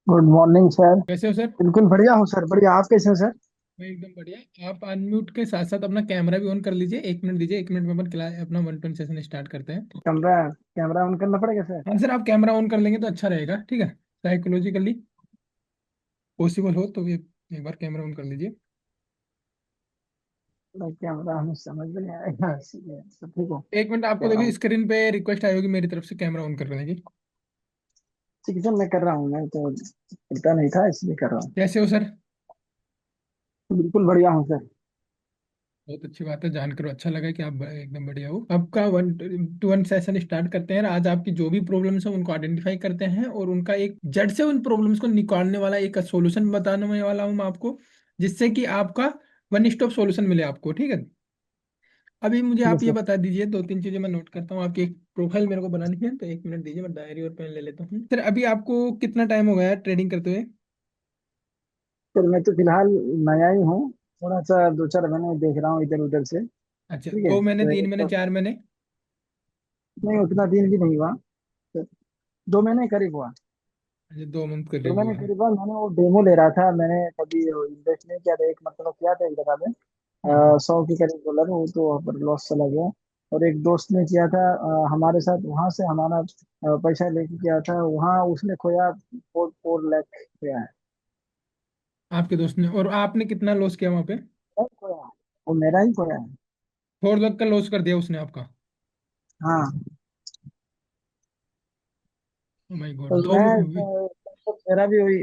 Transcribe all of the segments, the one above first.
Good morning sir. कैसे हो sir? बिल्कुल बढ़िया हूँ सर, बढ़िया। आप कैसे हैं सर? मैं एकदम बढ़िया। आप अनम्यूट के साथ साथ अपना कैमरा भी ऑन कर लीजिए। 1 मिनट दीजिए, 1 मिनट में अपन क्लास अपना 1 टू सेशन स्टार्ट करते हैं। कैमरा कैमरा ऑन करना पड़ेगा सर? हाँ सर, आप कैमरा ऑन कर लेंगे तो अच्छा रहेगा, ठीक है। साइकोलॉजिकली पॉसिबल हो तो ये एक बार कैमरा ऑन कर लीजिए। तो कैमरा हमें समझ में नहीं आएगा, इसलिए तो ठीक हो। 1 मिनट, आपको कैमरा देखिए ऑन। स्क्रीन पे रिक्वेस्ट आई होगी मेरी तरफ से कैमरा ऑन करने की। ठीक है सर, मैं कर रहा हूँ। मैं तो पता नहीं था, इसलिए कर रहा हूँ। कैसे हो सर? बिल्कुल बढ़िया हूँ सर। बहुत अच्छी बात है, जानकर अच्छा लगा कि आप एकदम बढ़िया हो। आपका 1 टू 1 सेशन स्टार्ट करते हैं। आज आपकी जो भी प्रॉब्लम्स है उनको आइडेंटिफाई करते हैं और उनका एक जड़ से उन प्रॉब्लम्स को निकालने वाला एक सॉल्यूशन बताने वाला हूँ मैं आपको, जिससे कि आपका वन स्टॉप सॉल्यूशन मिले आपको, ठीक है। अभी मुझे ठीक है आप ये सर। बता दीजिए, 2 3 चीजें मैं नोट करता हूँ। आपकी एक प्रोफाइल मेरे को बनानी है, तो 1 मिनट दीजिए, मैं डायरी और पेन ले लेता हूँ। सर अभी आपको कितना टाइम हो गया है ट्रेडिंग करते हुए? सर मैं तो फिलहाल नया ही हूँ। थोड़ा सा 2 4 महीने देख रहा हूँ इधर उधर से। अच्छा, ठीक है, 2 महीने, तो 3 महीने, तो 4 महीने? नहीं, उतना दिन भी नहीं हुआ। तो 2 महीने करीब हुआ। अच्छा, 2 मंथ दो करीब महीने हुआ है। करीब हुआ। मैंने वो डेमो ले रहा था, मैंने कभी इन्वेस्ट नहीं किया था। एक मतलब किया था एक जगह पे। हम्म। 100 के करीब डॉलर, वो तो पर लॉस चला गया। और एक दोस्त ने किया था हमारे साथ, वहां से हमारा पैसा लेके किया था, वहां उसने खोया। 4 4 लाख खोया है। आपके दोस्त ने, और आपने कितना लॉस किया वहां पे? नहीं खोया है, वो मेरा ही खोया है। 4 लाख का लॉस कर दिया उसने आपका? हाँ। ओ माय तो गॉड, दो मैं तो मेरा भी वही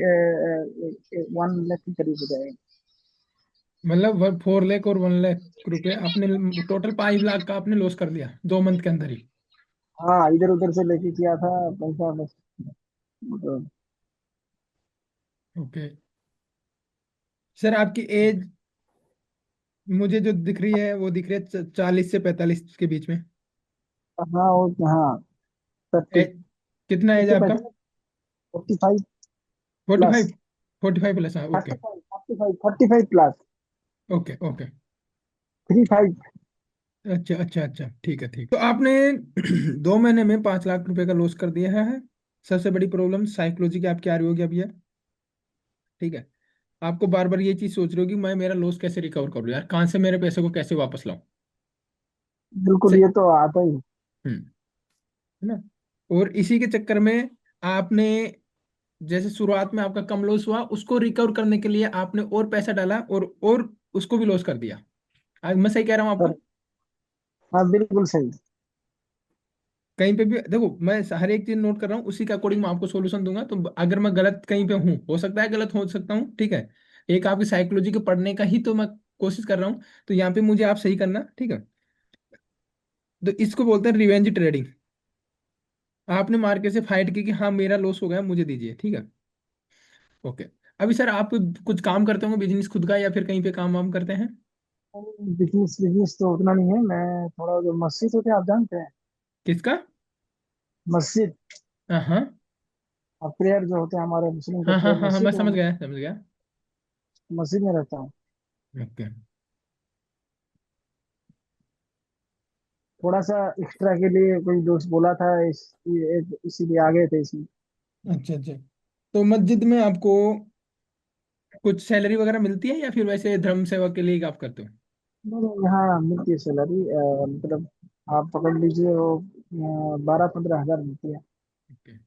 1 लाख के करीब हो जाएगा। मतलब 4 लाख और 1 लाख रुपए आपने, टोटल 5 लाख का आपने लॉस कर दिया 2 मंथ के अंदर ही? हाँ, इधर उधर से लेके किया था पैसा बस। तो ओके। सर आपकी एज मुझे जो दिख रही है वो दिख रही है 40 से 45 के बीच में। हाँ, वो हाँ। ए, 30। कितना एज है इससे आपका? पहले 45 फोर्टी प्लस। फाइव 45 प्लस, हाँ, ओके। 45 प्लस। Okay okay. 35। अच्छा अच्छा अच्छा, ठीक है, ठीक। तो आपने 2 महीने में 5 लाख रुपए का लॉस कर दिया है। सबसे बड़ी प्रॉब्लम साइकोलॉजी की आपकी आ रही होगी अभी है, ठीक है। आपको बार बार ये चीज सोच रहे हो कि मैं मेरा लॉस कैसे रिकवर करूँ यार, कहाँ से मेरे पैसे को कैसे वापस लाऊं। बिल्कुल, से ये तो आता ही है। हम्म, है ना। और इसी के चक्कर में आपने, जैसे शुरुआत में आपका कम लॉस हुआ, उसको रिकवर करने के लिए आपने और पैसा डाला और उसको भी लॉस कर दिया। आज मैं सही कह रहा हूँ आपका? पर हाँ, बिल्कुल सही। कहीं पे भी देखो, मैं हर एक चीज नोट कर रहा हूँ, उसी के अकॉर्डिंग मैं आपको सॉल्यूशन दूंगा। तो अगर मैं गलत कहीं पे हूँ, हो सकता है गलत हो सकता हूँ, ठीक है। एक आपकी साइकोलॉजी के पढ़ने का ही तो मैं कोशिश कर रहा हूँ। तो यहाँ पे मुझे आप सही करना, ठीक है। तो इसको बोलते हैं रिवेंज ट्रेडिंग। आपने मार्केट से फाइट की कि हाँ मेरा लॉस हो गया, मुझे दीजिए, ठीक है। ओके। अभी सर आप कुछ काम करते होंगे बिजनेस खुद का, या फिर कहीं पे काम वाम करते हैं? बिजनेस बिजनेस तो उतना नहीं है। मैं थोड़ा, जो मस्जिद होते हैं आप जानते हैं? किसका? मस्जिद। हाँ हाँ प्रेयर जो होते हैं हमारे मुस्लिम का हाँ हाँ प्रेयर हाँ हाँ, मैं मस्जिद, समझ वो गया, समझ गया। मस्जिद में रहता हूँ। ओके। थोड़ा सा एक्स्ट्रा के लिए कोई दोस्त बोला था, इसीलिए आ गए थे इसमें। अच्छा अच्छा। तो मस्जिद में आपको कुछ सैलरी वगैरह मिलती है, या फिर वैसे धर्म सेवा के लिए आप करते हो? नहीं नहीं, यहाँ मिलती है सैलरी। मतलब आप पकड़ लीजिए, वो 12 15 हजार मिलती है। ओके।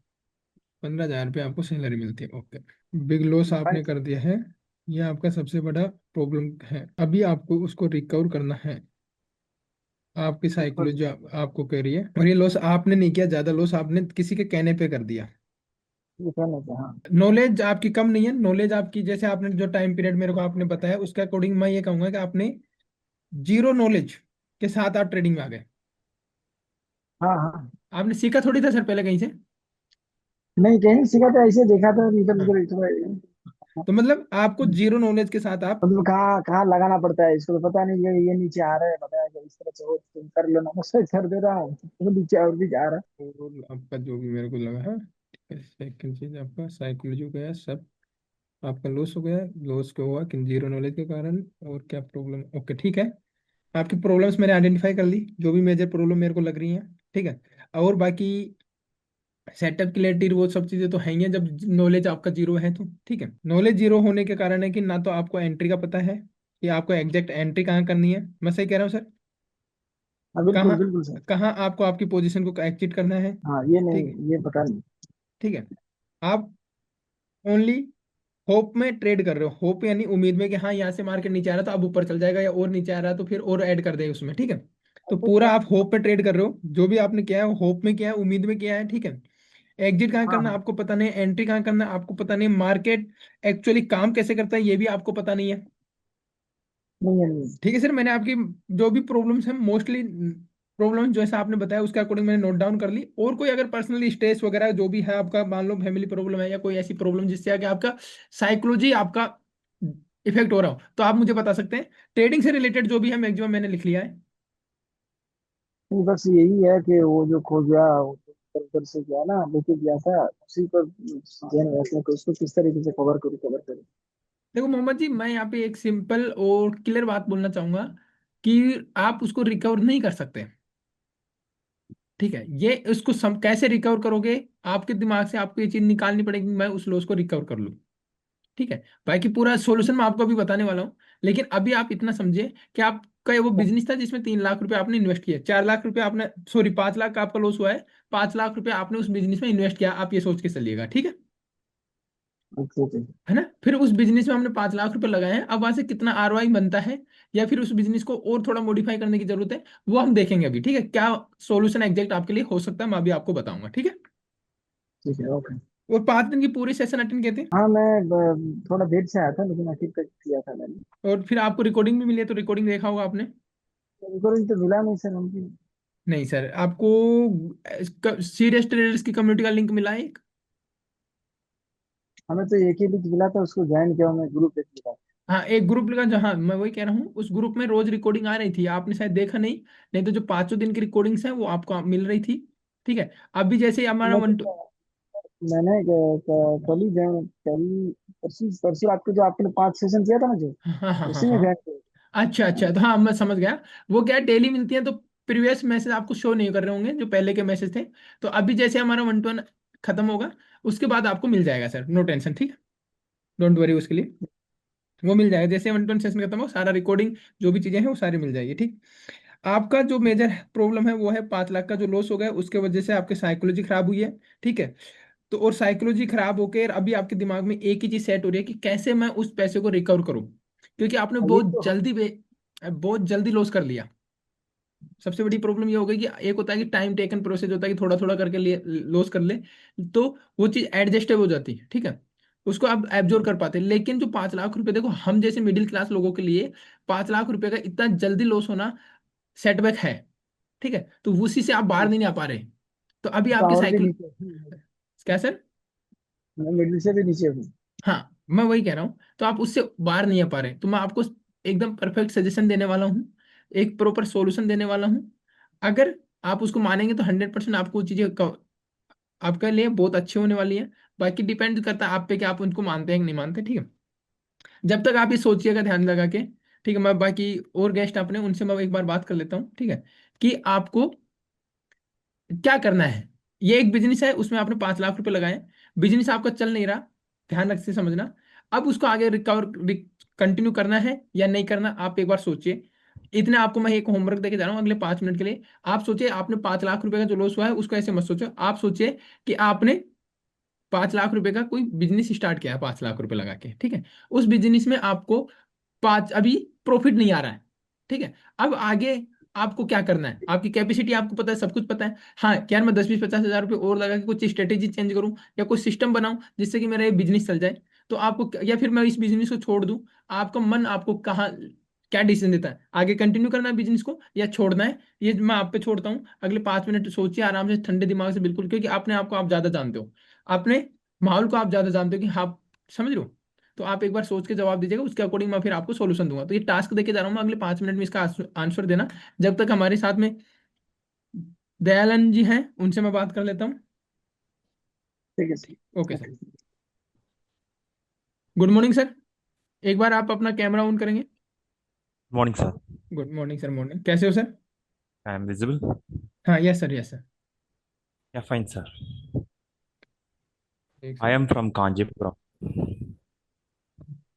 15 हजार रुपये आपको सैलरी मिलती है, ओके। बिग लॉस आपने भाई। कर दिया है। ये आपका सबसे बड़ा प्रॉब्लम है, अभी आपको उसको रिकवर करना है। आपकी बिल्कुल। साइकोलॉजी आपको कह रही है, और ये लॉस आपने नहीं किया, ज्यादा लॉस आपने किसी के कहने पे कर दिया। ये कहना था, हाँ। नॉलेज आपकी कम नहीं है, नॉलेज आपकी, जैसे आपने जो टाइम पीरियड मेरे को आपने बताया उसके अकॉर्डिंग मैं ये कहूंगा कि आपने जीरो नॉलेज के साथ आप ट्रेडिंग में आ गए। हाँ हाँ। आपने सीखा थोड़ी था सर पहले कहीं से? नहीं, कहीं सीखा था, ऐसे देखा था इधर हाँ। उधर थोड़ा। तो मतलब आपको जीरो नॉलेज के साथ आप, मतलब कहाँ कहाँ लगाना पड़ता है इसको तो पता नहीं। ये नीचे आ रहा है, बताया कि इस तरह से हो, तुम कर लो ना, मैं सही कर दे रहा हूँ, तो नीचे और भी जा रहा और आपका जो भी मेरे को लगा है, ठीक है। सेकंड चीज आपका साइकोलॉजी हो गया सब, आपका लॉस हो गया। लॉस क्यों हुआ? कि जीरो नॉलेज के कारण। और क्या प्रॉब्लम? ओके, ठीक है। आपकी प्रॉब्लम्स मैंने आइडेंटिफाई कर ली, जो भी मेजर प्रॉब्लम मेरे को लग रही हैं, ठीक है। और बाकी सेटअप क्लियरिटी वो सब चीजें तो है ही हैं जब नॉलेज आपका जीरो है तो। ठीक है, नॉलेज जीरो होने के कारण है कि ना तो आपको एंट्री का पता है कि आपको एग्जैक्ट एंट्री कहाँ करनी है, मैं सही कह रहा हूँ सर? हाँ कहाँ बिल्कुल बिल्कुल सर। कहाँ आपको आपकी पोजीशन को एग्जिट करना है। हाँ ये ठीक है। नहीं, ये पता नहीं। ठीक है। आप ओनली होप में ट्रेड कर रहे हो, होप यानी उम्मीद में कि हाँ यहाँ से मार्केट नीचे आ रहा तो अब ऊपर चल जाएगा, या और नीचे आ रहा तो फिर और ऐड कर देगा उसमें। ठीक है। तो अच्छा पूरा अच्छा। आप होप पे ट्रेड कर रहे हो, जो भी आपने किया है होप में किया है, उम्मीद में किया है। ठीक है। एग्जिट कहाँ हाँ करना हाँ। आपको पता नहीं, एंट्री कहाँ करना आपको पता नहीं, मार्केट एक्चुअली काम कैसे करता है ये भी आपको पता नहीं है। नहीं है, नहीं। ठीक है सर, मैंने आपकी जो भी प्रॉब्लम्स हैं मोस्टली प्रॉब्लम जैसा आपने बताया उसके अकॉर्डिंग मैंने नोट डाउन कर ली। और कोई अगर पर्सनली स्ट्रेस वगैरह जो भी है आपका, मान लो फैमिली प्रॉब्लम है या कोई ऐसी प्रॉब्लम जिससे आगे आपका साइकोलॉजी आपका इफेक्ट हो रहा हो, तो आप मुझे बता सकते हैं। ट्रेडिंग से रिलेटेड जो भी है मैक्सिमम मैंने लिख लिया है। नहीं, बस यही है कि वो जो खो गया, वो तो ऊपर से गया ना, लेके गया था, उसी पर ध्यान रखने को, उसको किस तरीके से कवर करूँ। देखो मोहम्मद जी, मैं यहाँ पे एक सिंपल और क्लियर बात बोलना चाहूंगा कि आप उसको रिकवर नहीं कर सकते। ठीक है, ये उसको कैसे रिकवर करोगे, आपके दिमाग से आपको ये चीज निकालनी पड़ेगी कि मैं उस लॉस को रिकवर कर लूँ। ठीक है। बाकी पूरा सॉल्यूशन मैं आपको अभी बताने वाला हूँ, लेकिन अभी आप इतना समझे कि आपका वो बिजनेस था जिसमें 3 लाख रुपए आपने इन्वेस्ट किया, 4 लाख रुपए आपने, सॉरी 5 लाख का आपका लॉस हुआ है, 5 लाख रुपए आपने उस बिजनेस में इन्वेस्ट किया, आप ये सोच के चलिएगा। ठीक है। अच्छा अच्छा। है ना? फिर उस बिजनेस में हमने 5 लाख रुपए लगाए हैं, अब वहां से कितना आरओआई बनता है या फिर उस बिजनेस को और थोड़ा मॉडिफाई करने की जरूरत है, वो हम देखेंगे अभी। ठीक है, क्या सॉल्यूशन एग्जैक्ट आपके लिए हो सकता है मैं अभी आपको बताऊंगा। ठीक है। ठीक है ओके। और 5 दिन की पूरी सेशन अटेंड किए थे। हाँ मैं थोड़ा देर से आया था, लेकिन आखिर तक किया था मैंने। और फिर आपको रिकॉर्डिंग भी मिली है तो रिकॉर्डिंग देखा होगा आपने। रिकॉर्डिंग तो मिला नहीं सर हमको। नहीं सर, आपको सीरियस ट्रेडर्स की कम्युनिटी का लिंक मिला है एक। हमें तो एक ही लिंक मिला था, उसको ज्वाइन किया, मैं ग्रुप एक मिला। हाँ, एक ग्रुप लगा जहाँ मैं वही कह रहा हूँ, उस ग्रुप में रोज रिकॉर्डिंग आ रही थी, आपने शायद देखा नहीं। नहीं तो जो 5 दिन की रिकॉर्डिंग्स हैं वो आपको मिल रही थी। ठीक है। अभी जैसे हमारा मैं वन टू। तो मैंने कल ही ज्वाइन, कल परसों परसों आपके जो आपने 5 सेशन किया था ना जो, हाँ हाँ हाँ उसी में हाँ। ज्वाइन किया। अच्छा अच्छा, तो हाँ मैं समझ गया। वो क्या डेली मिलती है तो प्रीवियस मैसेज आपको शो नहीं कर रहे होंगे जो पहले के मैसेज थे। तो अभी जैसे हमारा वन टू वन खत्म होगा उसके बाद आपको मिल जाएगा सर, नो टेंशन। ठीक है, डोंट वरी उसके लिए। वो मिल जाएगा जैसे वन टू वन सेशन खत्म हो, सारा रिकॉर्डिंग जो भी चीजें हैं वो सारी मिल जाएगी। ठीक। आपका जो मेजर प्रॉब्लम है वो है 5 लाख का जो लॉस हो गया उसके वजह से आपकी साइकोलॉजी खराब हुई है। ठीक है। तो और साइकोलॉजी खराब होकर अभी आपके दिमाग में एक ही चीज सेट हो रही है कि कैसे मैं उस पैसे को रिकवर करूं, क्योंकि आपने हाँ, यही तो। बहुत जल्दी लॉस कर लिया। सबसे बड़ी प्रॉब्लम ये हो गई कि एक होता है कि टाइम टेकन प्रोसेस होता है कि थोड़ा थोड़ा करके लिए लॉस कर ले, तो वो चीज एडजस्टेबल हो जाती है। ठीक है, उसको आप एब्जॉर्व कर पाते हैं। लेकिन जो 5 लाख रुपए, देखो हम जैसे मिडिल क्लास लोगों के लिए 5 लाख रुपए का इतना जल्दी लॉस होना सेटबैक है। ठीक है, तो उसी से आप बाहर नहीं आ पा रहे। तो अभी तो आपके और भी साइकिल, नीचे हूँ। क्या सर? मैं मिडिल से भी नीचे हूँ। हाँ, मैं वही कह रहा हूँ, तो आप उससे बाहर नहीं आ पा रहे, तो मैं आपको एकदम परफेक्ट सजेशन देने वाला हूँ, एक प्रॉपर सॉल्यूशन देने वाला हूँ। अगर आप उसको मानेंगे तो 100% आपको वो चीजें आपके लिए बहुत अच्छी होने वाली है। बाकी डिपेंड करता है आप पे कि आप उनको मानते हैं कि नहीं मानते। ठीक है। जब तक आप ये सोचिएगा ध्यान लगा के। ठीक है, मैं बाकी और गेस्ट अपने उनसे मैं एक बार बात कर लेता हूँ। ठीक है, कि आपको क्या करना है। ये एक बिजनेस है, उसमें आपने 5 लाख रुपए लगाए, बिजनेस आपका चल नहीं रहा, ध्यान रख से समझना। अब उसको आगे रिकवर कंटिन्यू करना है या नहीं करना, आप एक बार सोचिए। इतने आपको मैं एक होमवर्क देके जा रहा हूँ अगले 5 मिनट के लिए। आप सोचिए, आपने 5 लाख रुपए का जो लॉस हुआ है उसको ऐसे मत सोचो, आप सोचिए कि आपने 5 लाख रुपए का कोई बिजनेस स्टार्ट किया है 5 लाख रुपए लगा के। ठीक है। उस बिजनेस में आपको पांच अभी प्रॉफिट नहीं आ रहा है। ठीक है। अब आगे आपको क्या करना है, आपकी कैपेसिटी आपको पता है, सब कुछ पता है। हाँ क्या यार, मैं 10 20 50 हजार रुपये और लगा के कुछ स्ट्रेटेजी चेंज करूं या कुछ सिस्टम बनाऊं जिससे कि मेरा ये बिजनेस चल जाए, तो आपको या फिर मैं इस बिजनेस को छोड़ दूं, आपका मन आपको कहाँ क्या डिसीजन देता है, आगे कंटिन्यू करना है बिजनेस को या छोड़ना है। ये मैं आप पे छोड़ता हूँ, अगले 5 मिनट सोचिए आराम से ठंडे दिमाग से, बिल्कुल, क्योंकि अपने आप को आप ज्यादा जानते हो, अपने माहौल को आप ज्यादा जानते हो कि हाँ, समझ रहे हो। तो आप एक बार सोच के जवाब दीजिएगा, उसके अकॉर्डिंग मैं फिर आपको सॉल्यूशन दूंगा। तो ये टास्क देके जा रहा हूँ मैं, अगले 5 मिनट में इसका आंसर देना। जब तक हमारे साथ में दयालन जी हैं उनसे मैं बात कर लेता हूँ। ठीक है sir. Okay sir. Okay. Good morning sir. एक बार आप अपना कैमरा ऑन करेंगे। Morning sir. Good morning sir, morning, कैसे हो सर? I am visible. हाँ, यस सर, यस सर। या फाइन सर। एक I am second. from Kanjipuram.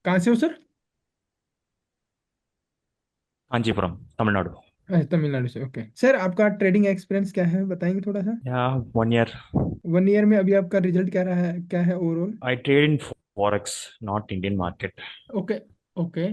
कहाँ से हो सर? Kanjipuram, Tamil Nadu. अच्छा, तमिलनाडु से। ओके सर, आपका ट्रेडिंग एक्सपीरियंस क्या है, बताएंगे थोड़ा सा? Yeah, 1 year. 1 ईयर में अभी आपका रिजल्ट क्या रहा है, क्या है overall? I trade in Forex, not Indian market. Okay. Okay.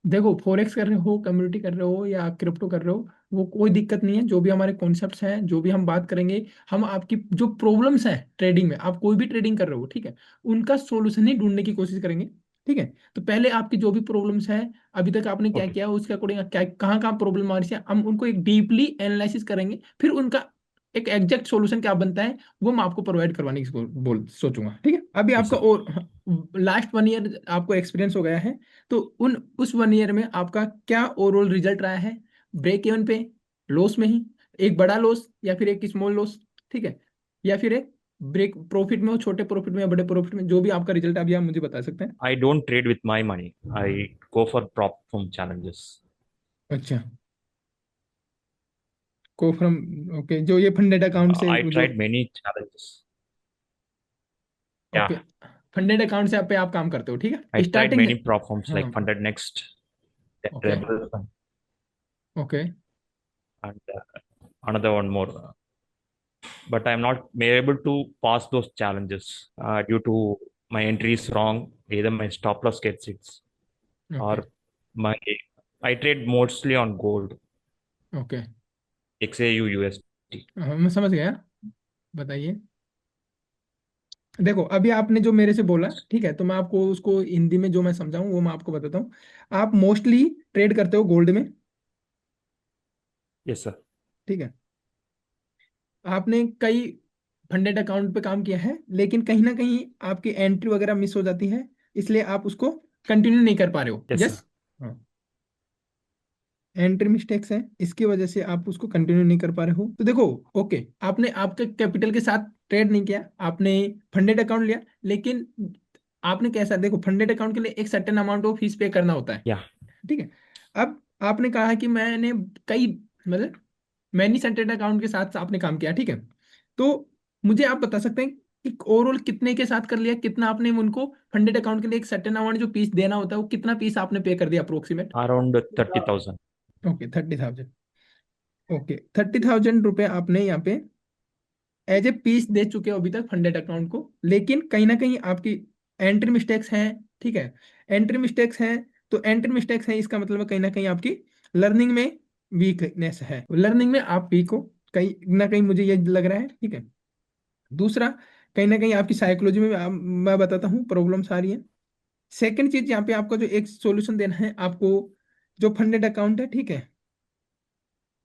देखो, फॉरेक्स कर रहे हो, कम्युनिटी कर रहे हो, या क्रिप्टो कर रहे हो, वो कोई दिक्कत नहीं है। जो भी हमारे कॉन्सेप्ट्स हैं, जो भी हम बात करेंगे, हम आपकी जो प्रॉब्लम्स हैं ट्रेडिंग में, आप कोई भी ट्रेडिंग कर रहे हो, ठीक है, उनका सॉल्यूशन ही ढूंढने की कोशिश करेंगे। ठीक है। तो पहले आपकी जो भी प्रॉब्लम्स है, अभी तक आपने क्या Okay. किया, उसके अकॉर्डिंग क्या कहाँ कहाँ प्रॉब्लम आ रही है, हम उनको एक डीपली एनालिसिस करेंगे, फिर उनका एक एग्जैक्ट सॉल्यूशन क्या बनता है, वो मैं आपको प्रोवाइड करवाने की बोल सोचूंगा। ठीक है। अभी Yes, आपका sir. और लास्ट 1 ईयर आपको एक्सपीरियंस हो गया है, तो उस 1 ईयर में आपका क्या ओवरऑल रिजल्ट रहा है? ब्रेक इवन पे, लॉस में ही, एक बड़ा लॉस या फिर एक स्मॉल लॉस, ठीक है, या फिर एक ब्रेक प्रॉफिट में हो, छोटे प्रॉफिट में या बड़े प्रॉफिट में, जो भी आपका रिजल्ट है, अभी आप मुझे बता सकते हैं। I don't trade with my money. I go for prop firm challenges. अच्छा, को फ्रॉम, ओके, जो ये फंडेड अकाउंट से I जो, tried many challenges. Okay, Yeah, funded account से आप पे आप काम करते हो, ठीक I है, tried starting. many prop firms हाँ। like Funded Next, okay. Rebel, Fund, okay. and another one more. But I'm not able to pass those challenges due to my entry is wrong. Either my stop loss gets hits okay. or my I trade mostly on gold, okay. XAU USD. हाँ, मैं समझ गया। बताइए। देखो, अभी आपने जो मेरे से बोला, ठीक है, तो मैं आपको उसको हिंदी में जो मैं समझाऊं वो मैं आपको बताता हूँ। आप मोस्टली ट्रेड करते हो गोल्ड में, Yes, sir. ठीक है। आपने कई फंडेड अकाउंट पे काम किया है, लेकिन कहीं ना कहीं आपकी एंट्री वगैरह मिस हो जाती है, इसलिए आप उसको कंटिन्यू नहीं कर पा रहे हो। Yes, sir. यस। हाँ, एंट्री मिस्टेक्स हैं, इसकी वजह से आप उसको कंटिन्यू नहीं कर पा रहे हो। तो देखो, ओके, आपने आपके कैपिटल के साथ ट्रेड नहीं किया, आपने फंडेड अकाउंट लिया, लेकिन आपने कैसा, देखो, फंडेड अकाउंट के लिए एक सर्टेन अमाउंट ऑफ फीस पे करना होता है, Yeah. ठीक है। अब आपने कहा कि मैंने कई, मतलब मैनी सेंटर्ड अकाउंट के साथ आपने काम किया, ठीक है। तो मुझे आप बता सकते हैं कि ओवरऑल कितने के साथ कर लिया, कितना आपने उनको फंडेड अकाउंट के लिए एक सर्टेन अमाउंट जो पीस देना होता है, वो कितना पीस आपने पे कर दिया अप्रोक्सीमेट? Around 30,000. ओके, 30,000। ओके, 30,000 रुपये आपने यहाँ पे एज ए पीस दे चुके हो अभी तक फंडेड अकाउंट को, लेकिन कहीं ना कहीं आपकी एंट्री मिस्टेक्स हैं, ठीक है। एंट्री मिस्टेक्स हैं, तो एंट्री मिस्टेक्स हैं, इसका मतलब है कहीं ना कहीं आपकी लर्निंग में वीकनेस है, लर्निंग में आप वीक हो, कहीं ना कहीं मुझे ये लग रहा है, ठीक है। दूसरा, कहीं ना कहीं आपकी साइकोलॉजी में मैं बताता हूँ प्रॉब्लम्स आ रही है। सेकंड चीज, यहाँ पे आपको जो एक सॉल्यूशन देना है आपको, जो फंडेड अकाउंट है, ठीक है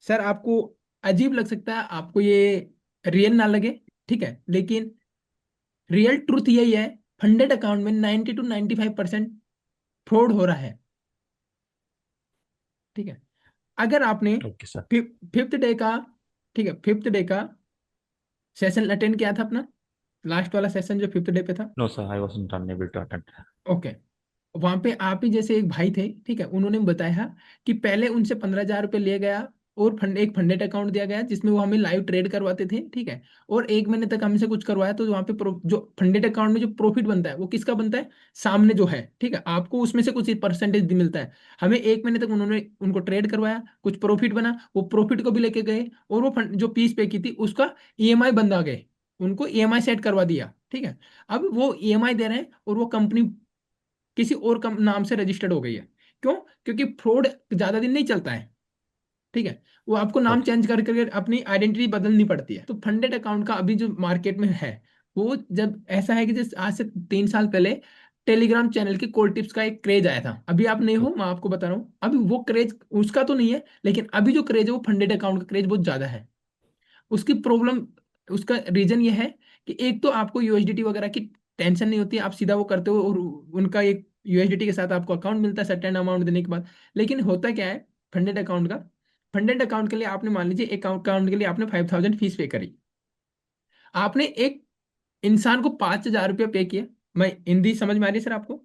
सर, आपको अजीब लग सकता है, आपको ये रियल ना लगे, ठीक है, लेकिन रियल ट्रूथ यही है, फंडेड अकाउंट में 90 to 95% फ्रॉड हो रहा है, ठीक है। अगर आपने Okay, sir. फिफ्थ डे का, ठीक है, फिफ्थ डे का सेशन अटेंड किया था अपना, लास्ट वाला सेशन जो फिफ्थ डे पे था, No, sir. I wasn't unable to attend. Okay. वहां पे आप ही जैसे एक भाई थे, ठीक है, उन्होंने बताया कि पहले उनसे 15,000 रुपये लिया गया, और एक फंडेड अकाउंट दिया गया जिसमें वो हमें लाइव ट्रेड करवाते थे, ठीक है। और 1 महीने तक हमसे कुछ करवाया, तो वहाँ पे जो फंडेड अकाउंट में जो प्रॉफिट बनता है वो किसका बनता है? सामने जो है, ठीक है, आपको उसमें से कुछ परसेंटेज मिलता है। हमें 1 महीने तक उन्होंने उनको ट्रेड करवाया, कुछ प्रॉफिट बना, वो प्रॉफिट को भी लेके गए, और वो जो फीस पे की थी उसका ईएमआई बंदा गए, उनको ईएमआई सेट करवा दिया, ठीक है। अब वो ईएमआई दे रहे हैं, और वो कंपनी किसी और कम नाम से रजिस्टर्ड हो गई है। क्यों? क्योंकि फ्रॉड ज्यादा दिन नहीं चलता है, ठीक है, वो आपको नाम Okay. चेंज कर करके अपनी आइडेंटिटी बदलनी पड़ती है। तो फंडेड अकाउंट का अभी जो मार्केट में है, वो जब ऐसा है कि जैसे आज से 3 साल पहले टेलीग्राम चैनल की कॉल टिप्स का एक क्रेज आया था, अभी आप नहीं हो, Okay. मैं आपको बता रहा हूँ, अभी वो क्रेज उसका तो नहीं है, लेकिन अभी जो क्रेज है वो फंडेड अकाउंट का क्रेज बहुत ज्यादा है। उसकी प्रॉब्लम, उसका रीजन ये है कि एक तो आपको यूएसडीटी वगैरह की टेंशन नहीं होती, आप सीधा वो करते हो, और उनका एक यूएसडीटी के साथ आपको अकाउंट मिलता है सर्टेन अमाउंट देने के बाद। लेकिन होता क्या है फंडेड अकाउंट का, फंडेड अकाउंट के लिए आपने मान लीजिए एक अकाउंट के लिए आपने 5,000 फीस पे करी, आपने एक इंसान को 5,000 रुपया पे किया। मैं हिंदी समझ में आ रही है सर आपको?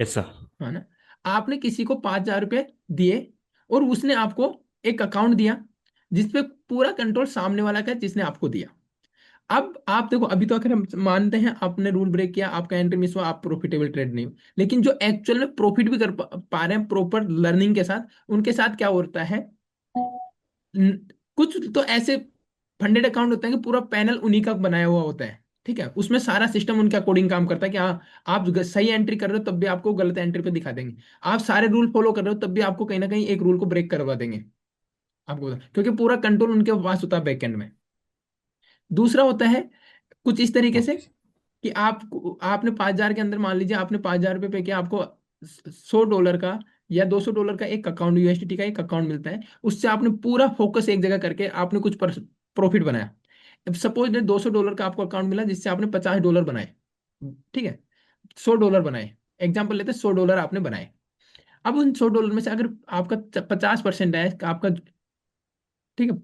Yes, sir. हाँ ना। आपने किसी को 5,000 रुपये दिए, और उसने आपको एक अकाउंट दिया जिसपे पूरा कंट्रोल सामने वाला का है जिसने आपको दिया। अब आप देखो, अभी तो अगर हम मानते हैं आपने रूल ब्रेक किया, आपका एंट्री मिस हुआ, आप प्रॉफिटेबल ट्रेड नहीं हो, लेकिन जो एक्चुअल में प्रॉफिट भी कर पा रहे हैं प्रॉपर लर्निंग के साथ, उनके साथ क्या होता है, कुछ तो ऐसे फंडेड अकाउंट होते हैं कि पूरा पैनल उन्हीं का बनाया हुआ होता है, ठीक है, उसमें सारा सिस्टम उनके अकॉर्डिंग काम करता है कि हाँ, आप सही एंट्री कर रहे हो तब भी आपको गलत एंट्री पे दिखा देंगे, आप सारे रूल फॉलो कर रहे हो तब भी आपको कहीं ना कहीं एक रूल को ब्रेक करवा देंगे आपको, क्योंकि पूरा कंट्रोल उनके पास होता है बैकएंड में। दूसरा होता है कुछ इस तरीके से Okay. कि आप आपने 5,000 के अंदर, मान लीजिए आपने 5,000 रुपये पे किया, आपको $100 का या $200 का एक अकाउंट, यूएसडीटी का एक अकाउंट मिलता है, उससे आपने पूरा फोकस एक जगह करके आपने कुछ प्रॉफिट बनाया। अब सपोज ने $200 का आपको अकाउंट मिला जिससे आपने $50 बनाए, ठीक है, $100 बनाए, एग्जाम्पल लेते हैं, $100 आपने बनाए। अब उन $100 में से अगर आपका 50% है आपका, ठीक है,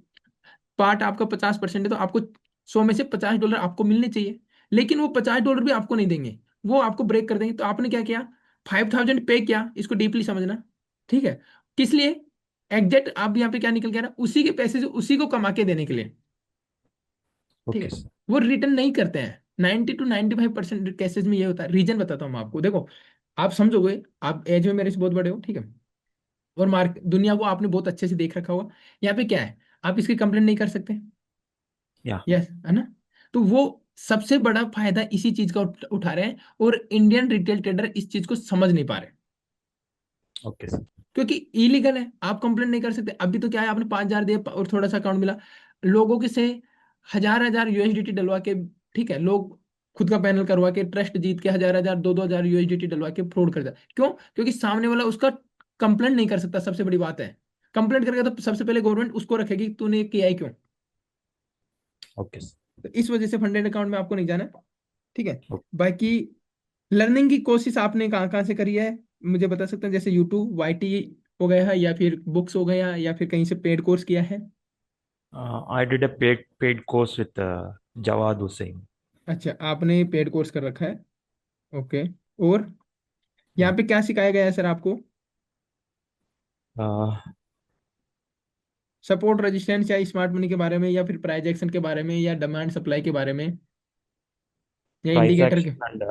पार्ट आपका 50% है, तो आपको 100 में से $50 आपको मिलने चाहिए, लेकिन वो $50 भी आपको नहीं देंगे, वो आपको ब्रेक कर देंगे। तो आपने क्या किया, 5,000 पे किया, इसको डीपली समझना, ठीक है, किस लिए, एग्जैक्ट आप यहाँ पे क्या निकल के आ रहा है, उसी के पैसे से उसी को कमा के देने के लिए, ठीक Okay, है, sir. वो रिटर्न नहीं करते हैं। 90 to 95% केसेस में ये होता है। रीजन बताता हूँ मैं आपको, देखो, आप समझोगे, आप एज में मेरे से बहुत बड़े हो, ठीक है, और मार्क दुनिया को आपने बहुत अच्छे से देख रखा होगा, यहाँ पे क्या है, आप इसकी कंप्लेंट नहीं कर सकते, Yeah. यस है ना, तो वो सबसे बड़ा फायदा इसी चीज का उठा रहे हैं, और इंडियन रिटेल ट्रेडर इस चीज को समझ नहीं पा रहे, Okay, sir. क्योंकि इलीगल है, आप कंप्लेंट नहीं कर सकते। अभी तो क्या है, आपने 5,000 दिए और थोड़ा सा अकाउंट मिला, लोगों के से हजार हजार यूएसडीटी डलवा के, ठीक है, लोग खुद का पैनल करवा के ट्रस्ट जीत के हजार हजार 2,000 यूएसडीटी डलवा के फ्रॉड कर जाए। क्यों? क्योंकि सामने वाला उसका कंप्लेंट नहीं कर सकता, सबसे बड़ी बात है, कंप्लेंट करेगा तो सबसे पहले गवर्नमेंट उसको रखेगी कि तूने किया है क्यों। Okay, sir. तो इस वजह से फंडेड अकाउंट में आपको नहीं जाना है, ठीक है। Okay. बाकी लर्निंग की कोशिश आपने कहाँ कहाँ से करी है, मुझे बता सकते हैं, जैसे यूट्यूब, वाईटी हो गया है, या फिर बुक्स हो गया, या फिर कहीं से पेड कोर्स किया है? I did a paid course with Jawad Hussain. अच्छा, आपने पेड कोर्स कर रखा है, ओके। और यहाँ Yeah. पे क्या सिखाया गया है सर आपको? Uh, सपोर्ट रेजिस्टेंस या स्मार्ट मनी के बारे में, या फिर प्राइस एक्शन के बारे में, या डिमांड सप्लाई के बारे में, या Price इंडिकेटर के? action and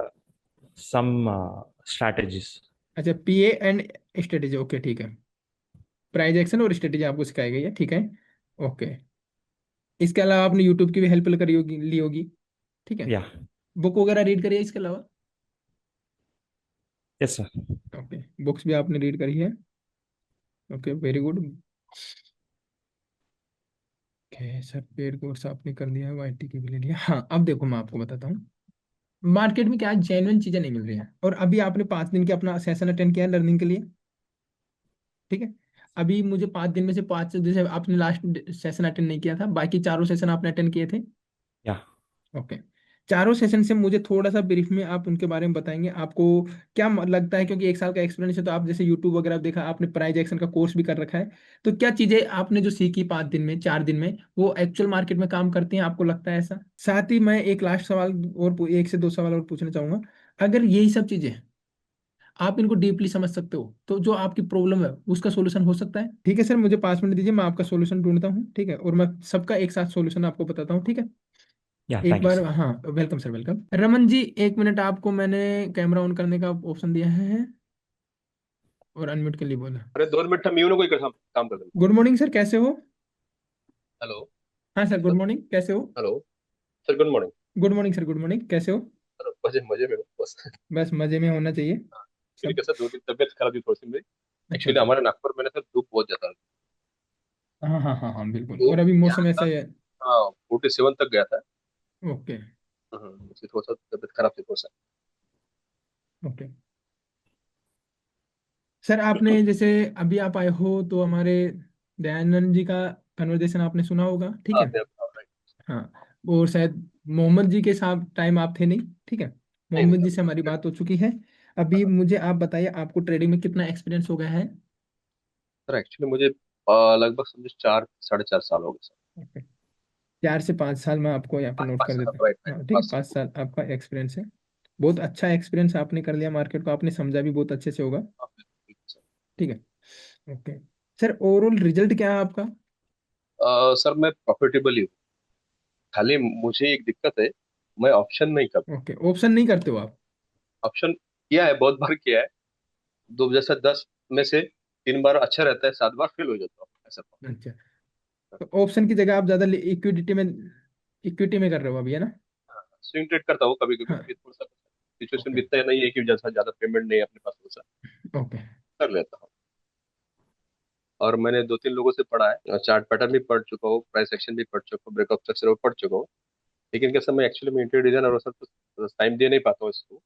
some strategies. अच्छा, पीए एंड स्ट्रेटेजी, ओके ठीक है, प्राइस एक्शन और स्ट्रेटेजी आपको सिखाई गई है, ठीक है, ओके। इसके अलावा आपने यूट्यूब की भी हेल्प करी होगी, ली होगी, ठीक है, Yeah. बुक वगैरह रीड करिए इसके अलावा? Yes, sir. ओके, बुक्स भी आपने रीड करी है, okay, very good. Okay sir, paid course आपने कर लिया है, वाईटी की भी ले लिया। हाँ, अब देखो मैं आपको बताता हूँ, मार्केट में क्या जेन्युइन चीजें नहीं मिल रही हैं, और अभी आपने 5 दिन की अपना सेशन अटेंड किया है लर्निंग के लिए, ठीक है, अभी मुझे 5 दिन में से 5 दिन से आपने लास्ट सेशन अटेंड नहीं किया था, बाकी चारों सेशन आपने अटेंड किए थे, Yeah. ओके। चारों सेशन से मुझे थोड़ा सा ब्रीफ में आप उनके बारे में बताएंगे, आपको क्या लगता है, क्योंकि 1 साल का एक्सपीरियंस है, तो आप जैसे यूट्यूब वगैरह देखा, आपने प्राइज एक्शन का कोर्स भी कर रखा है, तो क्या चीजें आपने जो सीखी 5 दिन में, 4 दिन में, वो एक्चुअल मार्केट में काम करती हैं, आपको लगता है ऐसा? साथ ही मैं एक लास्ट सवाल और 1 से 2 सवाल और पूछना चाहूंगा, अगर यही सब चीजें आप इनको डीपली समझ सकते हो, तो जो आपकी प्रॉब्लम है उसका सोल्यूशन हो सकता है। ठीक है सर, मुझे 5 मिनट दीजिए, मैं आपका सोल्यूशन ढूंढता हूँ, ठीक है, और मैं सबका एक साथ सोल्यूशन आपको बताता हूँ, ठीक है। Yeah. एक Thank you, बार, sir. हाँ, welcome sir, welcome. Raman ji, 1 minute, आपको मैंने कैमरा ऑन करने का ऑप्शन दिया है और अनम्यूट के लिए बोला। अरे 2 मिनट था, म्यू ने कोई काम कर देना। गुड मॉर्निंग सर, कैसे हो? हेलो। हाँ सर, गुड सर। मॉर्निंग, कैसे हो? Hello. Sir good morning. Good morning sir, good morning, कैसे हो? सर मजे मजे में हो बस। बस मजे में होना चाहिए मेरी सब। कैसा 2 दिन तबियत खराब थी थोड़ी सी मेरी। अच्छा एक्चुअली अच्छा, हमारे नागपुर में ना सर धूप बहुत ज्यादा है। हाँ हाँ हाँ हाँ, बिल्कुल, तो और अभी यहाँ मौसम ऐसा का, ही है। हाँ, 47 तक गया था। ओके इसलिए थोड़ा सा तबियत खराब थी थोड़ा सा। ओके। सर आपने जैसे, अभी आप आए हो तो हमारे दयानंद जी का कन्वर्जेशन आपने सुना होगा, ठीक हाँ है, right। हाँ, और शायद मोहम्मद जी के साथ टाइम आप थे नहीं, ठीक है, नहीं नहीं मोहम्मद जी से हमारी सर। बात हो चुकी है। अभी मुझे आप बताइए, आपको ट्रेडिंग में कितना एक्सपीरियंस हो गया है? सर एक्चुअली मुझे लगभग समझे 4 साढ़े 4 साल हो गए सर। ओके, 4 से 5 साल मैं आपको यहाँ पे पाँच नोट पाँच कर साल देता राइट हूँ, राइट हाँ ठीक है, 5 साल। 5 साल आपका एक्सपीरियंस है, बहुत अच्छा एक्सपीरियंस आपने कर लिया, मार्केट को आपने समझा भी बहुत अच्छे से होगा, हाँ, बिल्कुल सर। ठीक है, ओके। सर ओवरऑल रिजल्ट क्या है आपका? सर मैं प्रॉफिटेबल ही हूँ। खाली मुझे एक दिक्कत है, मैं ऑप्शन नहीं करता। ओके, ऑप्शन नहीं करते हो आप? ऑप्शन किया है, बहुत बार किया है। दो जैसा 10 में से 3 बार अच्छा रहता है, 7 बार फेल हो जाता हूँ ऐसा। अच्छा, तो ऑप्शन की जगह आप ज्यादा इक्विटी में कर रहे हो अभी, है ना? स्विंग ट्रेड करता हूँ कभी कभी, हाँ। अभी थोड़ा सा सिचुएशन ओके। भी इतना नहीं है कि जैसा ज्यादा पेमेंट नहीं है अपने पास, वैसा ओके। कर लेता हूँ। और मैंने 2-3 लोगों से पढ़ा है, चार्ट पैटर्न भी पढ़ चुका हूँ, प्राइस एक्शन भी पढ़ चुका हूँ, ब्रेकअप स्ट्रक्चर भी पढ़ चुका हूँ। लेकिन कैसा, मैं एक्चुअली में इंटीरियर डिजाइन और सब कुछ टाइम दे नहीं पाता हूँ इसको।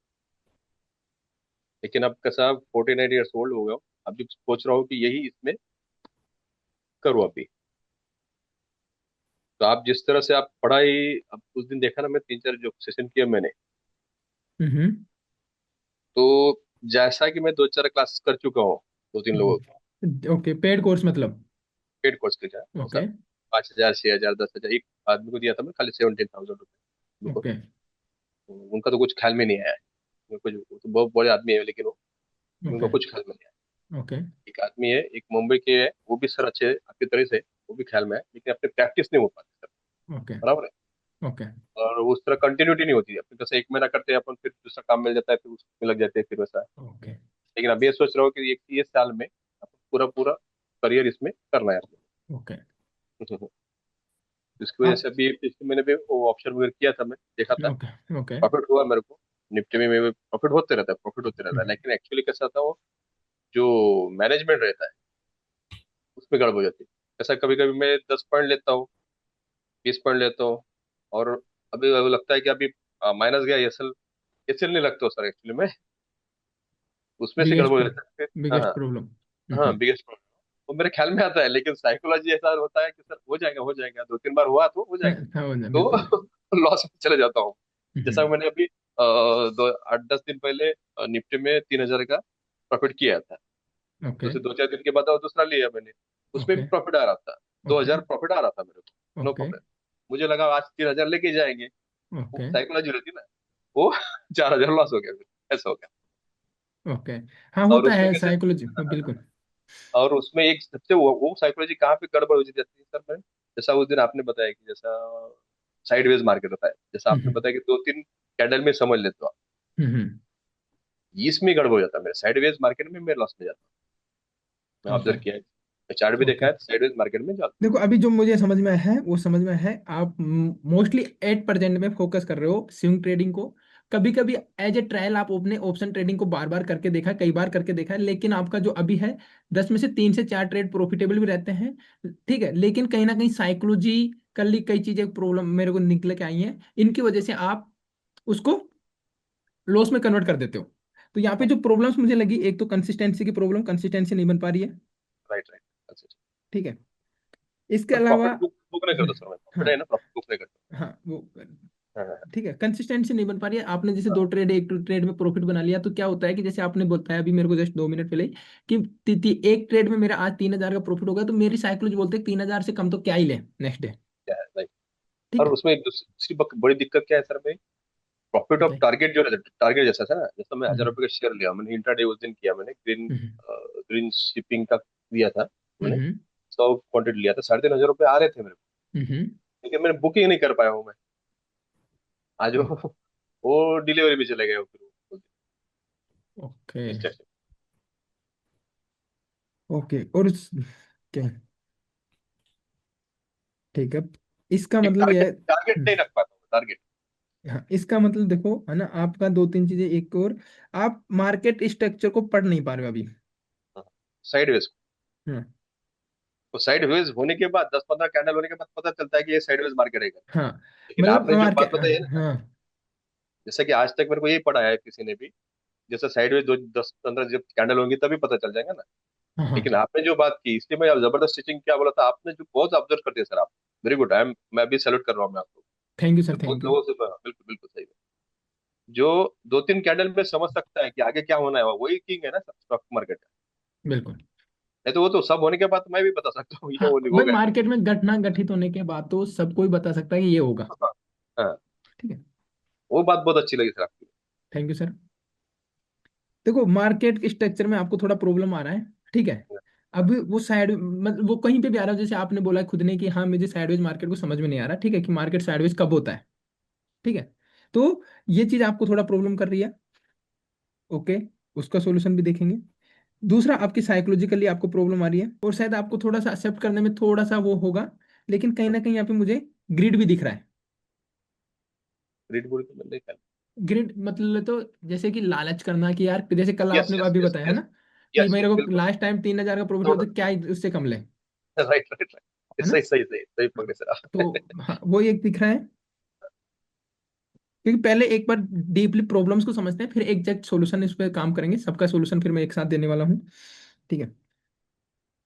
लेकिन अब कैसा 49 ईयर्स ओल्ड हो गया हूँ, अभी सोच रहा हूँ कि यही इसमें करूँ अभी। तो आप जिस तरह से आप पढ़ाई, अब उस दिन देखा ना, मैं 3-4 जो सेशन किया मैंने, हम्म। तो जैसा कि मैं 2-4 क्लासेस कर चुका हूँ 2-3 लोगों की, ओके, पेड कोर्स मतलब? पेड कोर्स के, जैसा ओके। 5,000, 6,000, 10,000 एक आदमी को दिया था मैं, खाली 17,000 रुपये उनको। ओके। उनका तो कुछ ख्याल में नहीं आया है। कुछ, वो तो बहुत बड़े आदमी है, लेकिन वो, उनका ओके। कुछ ख्याल में नहीं आया। ओके। एक आदमी है, एक मुंबई के है, वो भी सर अच्छे आपकी तरह से, वो भी ख्याल में है, लेकिन अपने प्रैक्टिस नहीं हो पाती सर। ओके। बराबर है। ओके। और उस तरह कंटिन्यूटी नहीं होती है अपने, जैसे 1 महीना करते हैं अपन, फिर दूसरा काम मिल जाता है, फिर उसमें लग जाते हैं, फिर वैसा है। ओके। लेकिन अब ये सोच रहा हूँ कि एक ये साल में अपन पूरा पूरा करियर इसमें करना है ओके। अपने। जिसकी वजह आप। से अभी पिछले महीने भी वो ऑप्शन वगैरह किया था, मैं देखा था, ओके। ओके। प्रॉफिट हुआ मेरे को। निफ्टी में प्रॉफिट होते रहता है, प्रॉफिट होते रहता है, लेकिन एक्चुअली कैसा था वो, जो मैनेजमेंट रहता है उसमें गड़बड़ हो जाती है। ऐसा कभी कभी मैं 10 पॉइंट लेता हूँ, 20 पॉइंट लेता हूँ, और अभी अभी लगता है कि अभी माइनस गया, एसएल एसएल नहीं लगता सर एक्चुअली में, उसमें से बिगेस्ट गड़बड़ हो जाता है फिर। बिगेस्ट हाँ। प्रॉब्लम। हाँ, बिगेस्ट प्रॉब्लम वो मेरे ख्याल में आता है, लेकिन साइकोलॉजी ऐसा होता है कि सर हो जाएगा, हो जाएगा, 2-3 बार हुआ तो हो जाएगा। हाँ, हो जाए, बिल्कुल। तो लॉस में चले जाता हूँ। जैसा हम्म। मैंने अभी 8-10 दिन पहले निफ्टी में 3,000 का प्रॉफिट किया था। ओके। दूसरे 2-4 दिन के बाद और दूसरा लिया मैंने, उसमें भी ओके। प्रॉफिट आ रहा था। दो ओके। हजार प्रॉफिट आ रहा था मेरे को, नो ओके। प्रॉब्लम। मुझे लगा आज 3,000 लेके जाएंगे, वो ओके। साइकोलॉजी रहती ना, वो 4,000 लॉस हो गया, फिर ऐसा हो गया। ओके। हाँ, और होता उसमें है कैसे, साइकोलॉजी, बिल्कुल। और उसमें एक सबसे वो साइकोलॉजी कहाँ पे गड़बड़ हो जाती है सर मैं, जैसा उस दिन आपने बताया कि जैसा साइडवेज मार्केट होता है, जैसा आपने हम्म। बताया कि 2-3 कैंडल में समझ लेते हो आप, हम्म। इसमें गड़बड़ हो जाता है मेरे साइडवेज मार्केट में, मैं लॉस में जाता हूँ। मैं ओके। ऑब्जर्व किया है, मैं चार्ट भी देखा ओके। है, साइडवेज मार्केट में जाता देखो, अभी जो मुझे समझ में है वो समझ में है, आप मोस्टली 8% में फोकस कर रहे हो स्विंग ट्रेडिंग को। कभी कभी एज ए ट्रायल आप अपने ऑप्शन ट्रेडिंग को बार बार करके देखा है, कई बार करके देखा है, लेकिन आपका जो अभी है 10 में से 3 से 4 ट्रेड प्रॉफिटेबल भी रहते हैं। ठीक है, लेकिन कहीं ना कहीं साइकोलॉजिकली कई चीजें प्रॉब्लम मेरे को निकल के आई हैं, इनकी वजह से आप उसको लॉस में कन्वर्ट कर देते हो। तो यहाँ पे हूँ। जो प्रॉब्लम्स मुझे लगी, एक तो कंसिस्टेंसी की प्रॉब्लम, कंसिस्टेंसी नहीं बन पा रही है। Right, right. अच्छा, अच्छा। ठीक है, इसके पर अलावा। प्रॉफिट बुक बुक नहीं करता सर, मैं प्रॉफिट है हाँ। ना, प्रॉफिट बुक नहीं करता। हाँ, वो। हाँ, हाँ, ठीक है, कंसिस्टेंसी नहीं बन पा रही है। आपने जैसे हाँ। दो ट्रेड एक ट्रेड में प्रॉफिट बना लिया, तो क्या होता है कि जैसे आपने बताया अभी मेरे को जस्ट 2 मिनट पहले ही, कि एक ट्रेड में मेरा आज 3,000 का प्रॉफिट हो गया, तो मेरी साइकोलॉजी बोलते हैं 3,000 से कम तो क्या ही ले नेक्स्ट डे। क्या है, राइट। ठीक और है। उसमें एक दूसरी बड़ी दिक्कत क्या है सर में, प्रॉफिट ऑफ बताइए। टारगेट जो रहता है, टारगेट जैसा था ना, जैसा मैं 1,000 रुपए हम्म। का शेयर लिया मैंने, इंट्राडे उस दिन किया मैंने, ग्रीन हम्म। ग्रीन शिपिंग का लिया था मैंने, हम्म। 100 क्वांटिटी लिया था, 3,500 रुपये आ रहे थे मेरे को, हम्म। लेकिन मैंने बुकिंग नहीं कर पाया हूँ मैं आज। ओ- वो डिलीवरी में चले गए वो, फिर ओके। इस चक्कर ओके, और क्या? ठीक है, इसका में। एक मतलब यह टारगेट है। टारगेट नहीं रख पाता हूँ, टारगेट। हाँ, इसका मतलब देखो, है ना, आपका दो तीन चीजें, एक और आप मार्केट स्ट्रक्चर को पढ़ नहीं पा रहे हो अभी। साइडवेज, हाँ। तो साइडवेज होने के बाद 10-15 कैंडल होने के बाद पता चलता है कि ये साइडवेज मार्केट है। हाँ, लेकिन मतलब आपने जो बात मार्केट। बताई है ना, हाँ। जैसे कि आज तक मेरे को यही पढ़ा है किसी ने भी, जैसे साइडवेज 10-15 जब कैंडल होंगी तभी पता चल जाएगा ना। हाँ। हाँ। लेकिन आपने जो बात की, इसलिए मैं जबरदस्त स्टिचिंग क्या बोला था आपने, जो बहुत ऑब्जर्व करते हैं सर आप, वेरी गुड। मैं भी सैल्यूट कर रहा हूँ मैं आपको। थैंक यू सर, मैं बहुत थैंक यू। लोगों से, बिल्कुल बिल्कुल सही है। जो 2-3 कैंडल में समझ सकता है कि आगे क्या होना है, वही किंग है ना स्टॉक मार्केट का। बिल्कुल। नहीं तो वो तो सब होने के बाद मैं भी बता सकता हूँ ये हाँ वो भाई, होगा। मार्केट में घटना घटित होने के बाद तो सब कोई बता सकता है कि ये होगा। हाँ, हाँ। ठीक है। वो बात बहुत अच्छी लगी सर आपकी। Thank you sir. देखो, मार्केट के स्ट्रक्चर में आपको थोड़ा प्रॉब्लम आ रहा है। ठीक है। अब वो साइड मतलब वो कहीं पे भी आ रहा है, जैसे आपने बोला खुद ने कि हाँ मुझे साइडवेज मार्केट को समझ में नहीं आ रहा, ठीक है, कि मार्केट साइडवेज कब होता है, ठीक है। तो ये चीज आपको थोड़ा प्रॉब्लम कर रही है, ओके, उसका सॉल्यूशन भी देखेंगे। दूसरा, आपकी साइकोलॉजिकली आपको प्रॉब्लम आ रही है, और शायद आपको थोड़ा सा एक्सेप्ट करने में थोड़ा सा वो होगा, लेकिन कहीं ना कहीं यहाँ पे मुझे ग्रिड भी दिख रहा है। रीड बोल तो मैंने देखा। ग्रिड मतलब तो जैसे कि लालच करना कि यार, जैसे कल यस आपने यस अभी यस बताया है यस ना कि यस मेरे यस को बिल्कुल। लास्ट टाइम 3,000 का प्रॉफिट हुआ तो टोटल। क्या उससे कम ले, राइट राइट राइट, है ना। सही सही सही सही हाँ, पकड़े सर आप। तो हाँ वो एक दिख रहा है, क्योंकि पहले एक बार डीपली प्रॉब्लम्स को समझते हैं, फिर एग्जैक्ट सॉल्यूशन इस पे काम करेंगे, सबका सॉल्यूशन फिर मैं एक साथ देने वाला हूँ, ठीक है।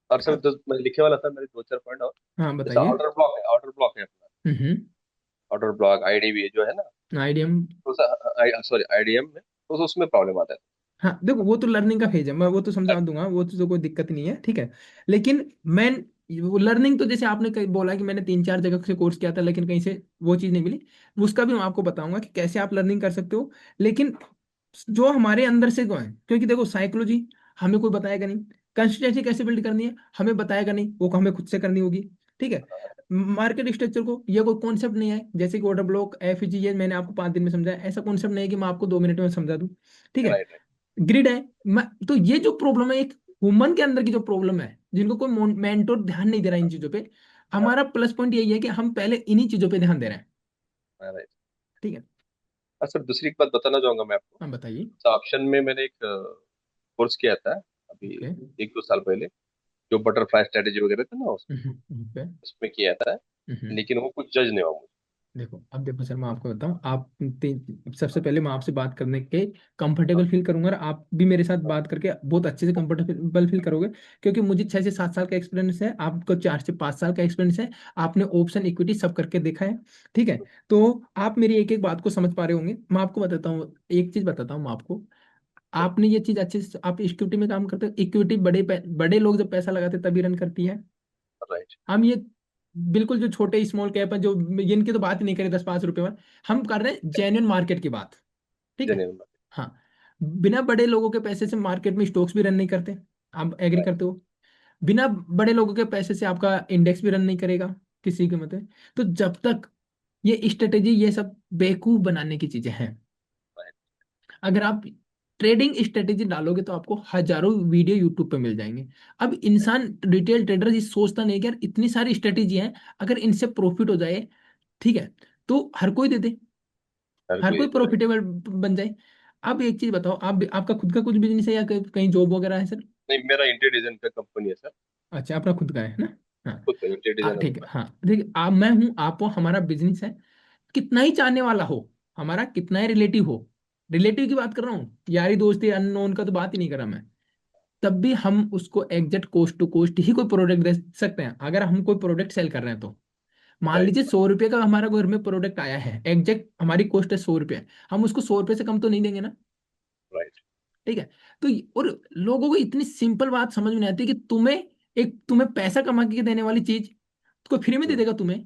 और सर अब मैं लिखे वाला था मेरे दो चार पॉइंट और। हाँ जैसा बताइए। ऑर्डर ब्लॉक है अपना। हम्म। ऑर्डर ब्लॉक आईडीबी जो है ना, आईडीएम। तो सॉरी आईडीएम में तो उसमें प्रॉब्लम आता है। हाँ देखो, वो तो लर्निंग का फेज है, मैं वो तो समझा दूंगा, वो तो कोई दिक्कत नहीं है, ठीक है। लेकिन मैं वो लर्निंग तो जैसे आपने कहीं बोला कि मैंने 3-4 जगह से कोर्स किया था लेकिन कहीं से वो चीज़ नहीं मिली, उसका भी मैं आपको बताऊंगा कि कैसे आप लर्निंग कर सकते हो। लेकिन जो हमारे अंदर से जो है, क्योंकि देखो साइकोलॉजी हमें कोई बताएगा नहीं, कंसिस्टेंसी कैसे बिल्ड करनी है हमें बताएगा नहीं, वो हमें खुद से करनी होगी, ठीक है। मार्केट स्ट्रक्चर को ये कोई कॉन्सेप्ट नहीं है, जैसे कि ऑर्डर ब्लॉक एफ जी, ये मैंने आपको 5 दिन में समझाया, ऐसा कॉन्सेप्ट नहीं है कि मैं आपको 2 मिनट में समझा दूं, ठीक है। Right right. ग्रिड है। तो ये जो प्रॉब्लम है एक ह्यूमन के अंदर की जो प्रॉब्लम है, जिनको कोई मेंटोर ध्यान नहीं दे रहा इन चीजों पे, हमारा प्लस पॉइंट यही है कि हम पहले इन्हीं चीजों पे ध्यान दे रहे हैं, राइट। ठीक है। और सर दूसरी एक बात बताना चाहूंगा मैं आपको। हाँ बताइए। तो ऑप्शन में मैंने एक कोर्स किया था अभी ओके। 1-2 साल पहले, जो बटरफ्लाई स्ट्रेटेजी वगैरह था ना ओके। उसमें किया था। लेकिन वो कुछ जज नहीं हुआ मुझे। देखो अब देखो सर, मैं आपको बताऊं, सबसे पहले मैं आपसे बात करने के कंफर्टेबल फील करूंगा, और आप भी मेरे साथ बात करके बहुत अच्छे से कंफर्टेबल फील करोगे, क्योंकि मुझे 6 से 7 साल का एक्सपीरियंस है, आपको 4 से 5 साल का एक्सपीरियंस है, आपने ऑप्शन इक्विटी सब करके देखा है, ठीक है। तो आप मेरी एक एक बात को समझ पा रहे होंगे। मैं आपको बताता हूँ, एक चीज बताता हूँ मैं आपको, आपने ये चीज अच्छे से, आप इक्विटी में काम करते हो, इक्विटी बड़े लोग जब पैसा लगाते हैं तभी रन करती है। राइट। हम ये बिल्कुल जो छोटे स्मॉल कैप है, जो जिनकी तो बात ही नहीं करें 10-5 रुपए में, हम कर रहे हैं जेन्युइन मार्केट की बात, ठीक है। जेन्युइन बात। हाँ, बिना बड़े लोगों के पैसे से मार्केट में स्टॉक्स भी रन नहीं करते, आप एग्री राइट करते हो। बिना बड़े लोगों के पैसे से आपका इंडेक्स भी रन नहीं करेगा किसी के मतलब। तो जब तक ये स्ट्रेटेजी, ये सब बेवकूफ बनाने की चीजें हैं। राइट अगर आप ट्रेडिंग स्ट्रेटेजी डालोगे तो आपको हजारों वीडियो यूट्यूब पे मिल जाएंगे। अब इंसान रिटेल ट्रेडर ये सोचता नहीं कि यार इतनी सारी स्ट्रेटेजी हैं, अगर इनसे प्रॉफिट हो जाए, ठीक है, तो हर कोई दे दे, हर हर कोई कोई देता है। प्रॉफिटेबल बन जाए। अब एक चीज बताओ, आप आपका खुद का कुछ बिजनेस है या कहीं जॉब वगैरह है सर? नहीं, मेरा इंटेलिजेंट का कंपनी है सर। अच्छा, अपना खुद का है ना। हाँ। खुद का इंटेलिजेंट है ठीक है, मेरा। हाँ देखिए, आप मैं हूँ, आप हो, हमारा बिजनेस है, कितना ही चाहने वाला हो, हमारा कितना ही रिलेटिव हो, रिलेटिव की बात कर रहा हूँ, यारी दोस्ती अननोन का तो बात ही नहीं कर रहा मैं, तब भी हम उसको एग्जैक्ट कोस्ट टू कोस्ट ही कोई प्रोडक्ट दे सकते हैं, अगर हम कोई प्रोडक्ट सेल कर रहे हैं तो। मान राइट लीजिए 100 रुपये का हमारा घर में प्रोडक्ट आया है, एग्जैक्ट हमारी कॉस्ट है 100 रुपये, हम उसको 100 रुपये से कम तो नहीं देंगे ना, राइट ठीक है। तो और लोगों को इतनी सिंपल बात समझ में नहीं आती कि तुम्हें पैसा कमा के देने वाली चीज कोई फ्री में दे देगा तुम्हें।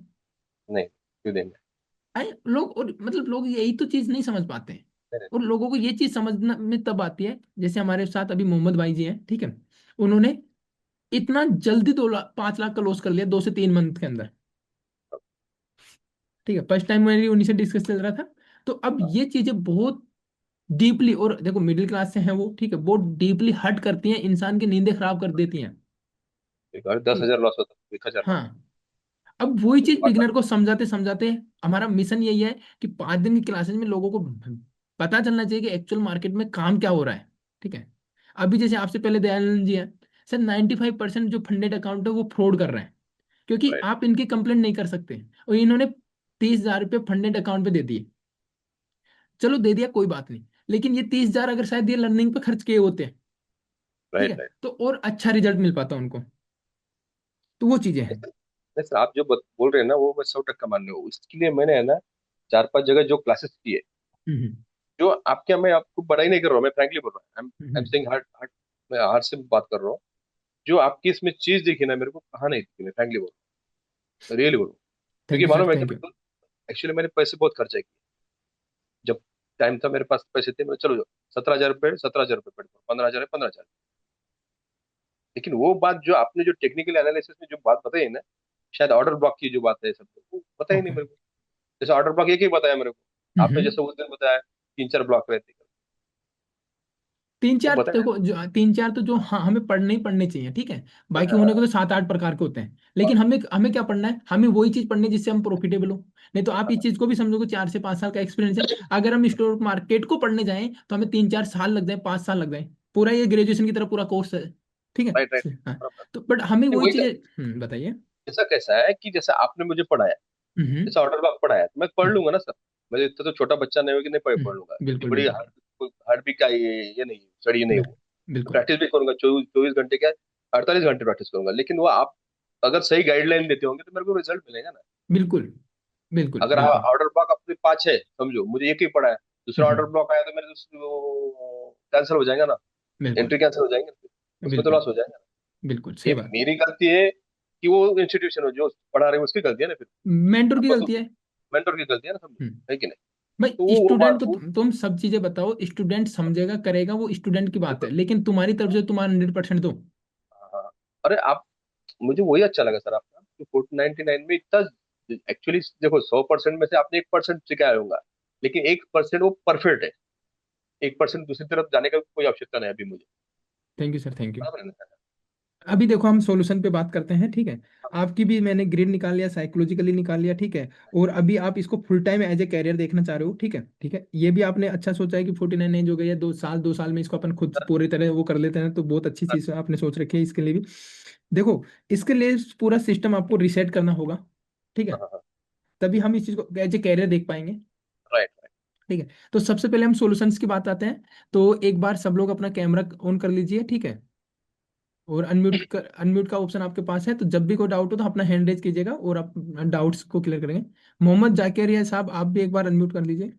नहीं, क्यों देंगे। लोग, और मतलब लोग यही तो चीज नहीं समझ पाते हैं। नहीं, और लोगों को ये चीज समझना में तब आती है, जैसे हमारे साथ अभी मोहम्मद भाई जी हैं, ठीक है, उन्होंने इतना जल्दी 2 लाख 5 लाख का लॉस कर लिया 2 से 3 मंथ के अंदर, ठीक है। फर्स्ट टाइम मेरी उन्हीं से डिस्कस चल रहा था। तो अब ये चीजें बहुत डीपली, और देखो मिडिल क्लास से हैं वो, ठीक है, बहुत डीपली हर्ट करती हैं, इंसान की नींदें खराब कर देती हैं, एक बार दस ठीक है। हजार लॉस होता है, 1,000 लॉस। हाँ, अब वही चीज बिगनर को समझाते समझाते हमारा मिशन यही है कि 5 दिन की क्लासेस में लोगों को पता चलना चाहिए कि एक्चुअल मार्केट में काम क्या हो रहा है, ठीक है। अभी जैसे आपसे पहले दयानंद जी हैं, सर 95% जो फंडेड अकाउंट है वो फ्रॉड कर रहे हैं, क्योंकि राइट आप इनकी कंप्लेंट नहीं कर सकते, और इन्होंने 30,000 रुपये फंडेड अकाउंट पे दे दिए। चलो दे दिया, कोई बात नहीं, लेकिन ये 30,000 अगर शायद ये लर्निंग पे खर्च किए होते हैं, ठीक राइट है, राइट। तो और अच्छा रिजल्ट मिल पाता उनको। तो वो चीजें हैं। नहीं सर, आप जो बोल रहे हैं ना वो मैं 100% मान रहा हूँ। इसके लिए मैंने है ना 4-5 जगह जो क्लासेस की है, हम्म। जो आपके, मैं आपको बड़ा ही नहीं कर रहा हूँ, मैं फ्रैंकली बोल रहा हूँ। I am hmm. Saying heart heart, मैं हार्ट से बात कर रहा हूँ। जो आपकी इसमें चीज दिखी ना मेरे को, कहाँ नहीं दिखी, मैं फ्रैंकली बोल रहा हूँ, रियली बोल रहा हूँ। थैंक क्योंकि यू मानो सर, मैं थैंक यू। एक्चुअली मैंने पैसे बहुत खर्चा किए। जब टाइम था मेरे पास पैसे थे, मैं चलो 17,000 रुपये 17,000 रुपये पेड करो, 15,000 है 15,000। लेकिन वो बात जो आपने जो टेक्निकल एनालिसिस में जो बात बताई है ना, शायद ऑर्डर ब्लॉक की जो बात है सब, वो पता ही नहीं ओके। मेरे को। जैसे ऑर्डर ब्लॉक एक ही बताया मेरे को, आपने हम्म। जैसे उस दिन बताया 3-4 ब्लॉक रहते हैं, तीन वो चार बताया। देखो, जो तीन चार तो जो हाँ हमें पढ़ने ही पढ़ने चाहिए, ठीक है। बाकी होने को हाँ, तो 7-8 प्रकार के होते हैं, और लेकिन हमें हमें क्या पढ़ना है, हमें वही चीज पढ़नी है जिससे हम प्रॉफिटेबल हो। नहीं तो आप इस चीज को भी समझोगे 4 से 5 साल का एक्सपीरियंस है, अगर हम स्टॉक मार्केट को पढ़ने जाएं तो हमें 3-4 साल लग जाए, 5 साल लग जाए, पूरा ये ग्रेजुएशन की तरह पूरा कोर्स है, ठीक है। राइट राइट, हाँ। बराबर। तो बट हमें नहीं, वही वही तो, चीजें बताइए। ऐसा कैसा है कि जैसा आपने मुझे पढ़ाया, हम्म। जैसा ऑर्डर ब्लॉक पढ़ाया तो मैं पढ़ हम्म। लूंगा ना सर। मैं इतना तो छोटा बच्चा नहीं हो कि नहीं पढ़ लूंगा, इतनी बिल्कुल बड़ी बिल्कुल हार्ड हार्ड भी का ये नहीं, स्टडी नहीं है वो। बिल्कुल प्रैक्टिस भी करूंगा, 24 24 घंटे क्या, 48 घंटे प्रैक्टिस करूंगा, लेकिन वो आप अगर सही गाइडलाइन देते होंगे तो मेरे को रिजल्ट मिलेगा ना। बिल्कुल बिल्कुल अगर बिल्कुल। ऑर्डर ब्लॉक अपने 5 है, समझो मुझे एक ही पड़ा है, दूसरा ऑर्डर हम्म। ब्लॉक आया तो मेरे कैंसिल हो जाएगा ना, बिल्कुल एंट्री कैंसिल हो जाएंगे ना, उसमें तो बिल्कुल लॉस हो जाएगा। बिल्कुल ये सही बात। मेरी गलती है कि वो इंस्टीट्यूशन जो पढ़ा रहे हैं उसकी गलती है ना फिर, मेंटोर की आपको तो गलती है। मेंटर की गलती है ना, समझो, हम्म। है कि नहीं। तो भाई वो स्टूडेंट बात को वो, तुम सब चीजें बताओ, स्टूडेंट समझेगा करेगा, वो स्टूडेंट की बात है, लेकिन तुम्हारी तरफ से तुम्हारा 100% दो। हाँ हाँ। अरे आप, मुझे वही अच्छा लगा सर आपका कि 499 में इतना, एक्चुअली देखो 100% में से आपने 1% सिखाया होगा, लेकिन 1% वो परफेक्ट है, 1% दूसरी तरफ जाने का कोई आवश्यकता नहीं है अभी मुझे। Thank you sir, thank you. बराबर है ना? अभी देखो हम सॉल्यूशन पे बात करते हैं, ठीक है। आपकी भी मैंने ग्रेड निकाल लिया, साइकोलॉजिकली निकाल लिया, ठीक है। और अभी आप इसको full time as a career देखना चाह रहे हो, ठीक है, ठीक है। ये भी आपने अच्छा सोचा है कि 49 एज हो गई है, 2 साल में इसको अपन खुद पूरी तरह वो कर लेते हैं, तो बहुत अच्छी चीज आपने सोच रखी है इसके लिए भी। देखो, इसके लिए पूरा सिस्टम आपको रिसेट करना होगा, ठीक है। हाँ हाँ, तभी हम इस चीज को एज ए कैरियर देख पाएंगे, राइट राइट। ठीक है। तो सबसे पहले हम सॉल्यूशंस की बात आते हैं। तो एक बार सब लोग अपना कैमरा ऑन कर लीजिए, ठीक है। और अनम्यूट का ऑप्शन आपके पास है, तो जब भी कोई डाउट हो तो अपना हैंड रेज कीजिएगा और आप डाउट्स को क्लियर करेंगे। मोहम्मद जाकिर साहब, आप भी एक बार अनम्यूट कर लीजिए।